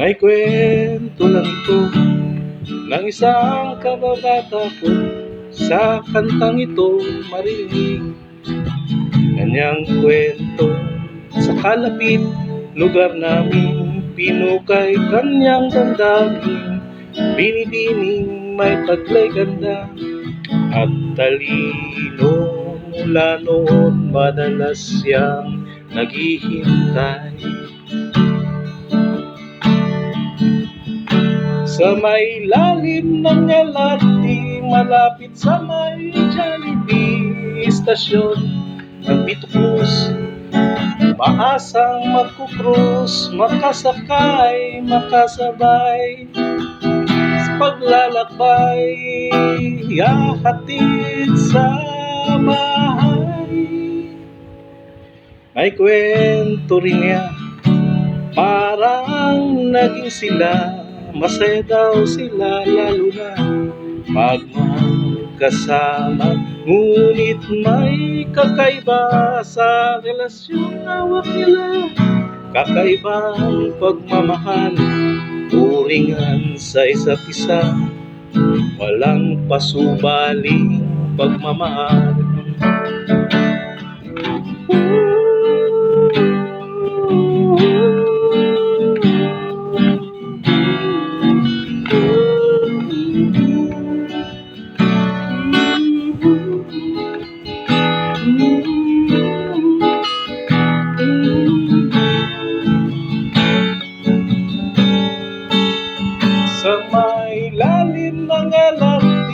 May kwento lang ito ng isang kababata ko. Sa kantang ito marinig kanyang kwento. Sa kalapit lugar namin, pinukay kanyang damdamin. Binibining may taglay ganda at talino. Mula noon madalas siyang naghihintay sa may lalim ng LRT, malapit sa may Jollibee istasyon ng Vito Cruz. Maasang magkukrus, makasakay, makasabay sa paglalakbay, hahatid sa bahay. May kwento rin niya, parang naging sila, masaya daw sila lalo na magkasama. Ngunit may kakaiba sa relasyon hawak nila, kakaibang pagmamahal, turingan sa isa't isa, walang pasubaling pagmamahal. Sa may lalim ng LRT,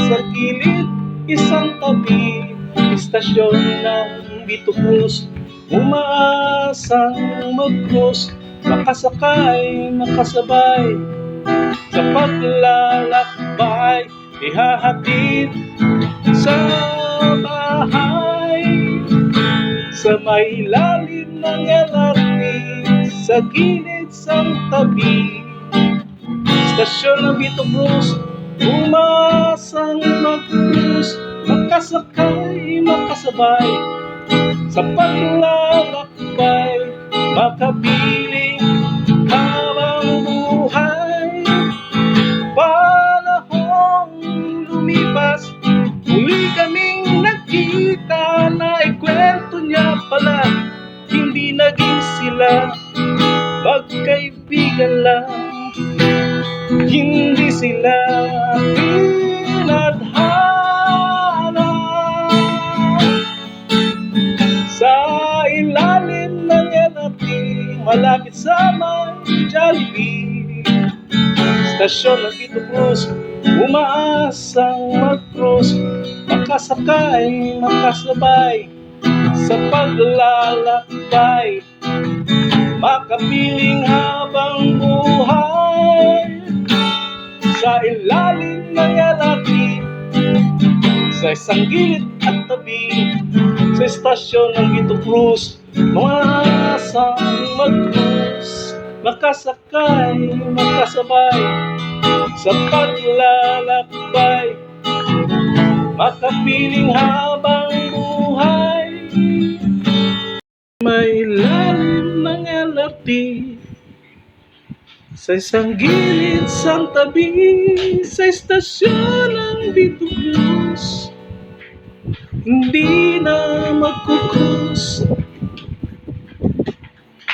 sa gilid isang tabi, istasyon ng Vito Cruz. Umaasang mag-cross, makasakay, makasabay sa paglalakbay, ihahatid sa bahay. Sa may lalim ng LRT, sa gilid isang tabi, istasyon ng Vito Cruz. Umaasang mag-cruise, makasakay, makasabay sa paglalakbay, makapiling habang buhay. Panahong lumipas, muli kaming nagkita, na ikwento niya pala, hindi naging sila magkaibigan lang. Hindi sila tinadhana. Sa ilalim ng LRT, malapit sa may Jollibee istasyon ng Vito Cruz. Umaasang mag-cross, makasakay, makasabay sa paglalakbay, makapiling habang buhay. Sa ilalim ng LRT, sa isang gilid at tabi, sa istasyon ng Vito Cruz. Umaasang mag-cruise, makasakay, makasabay sa paglalakbay, makapiling habang buhay. May lalim ng LRT, sa isang gilid, isang tabi, sa istasyon ng Vito Cruz. Hindi na magkukrus,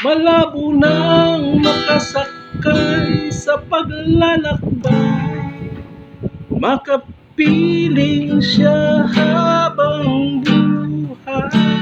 malabo nang makasakay sa paglalakbay, makapiling siya habang buhay.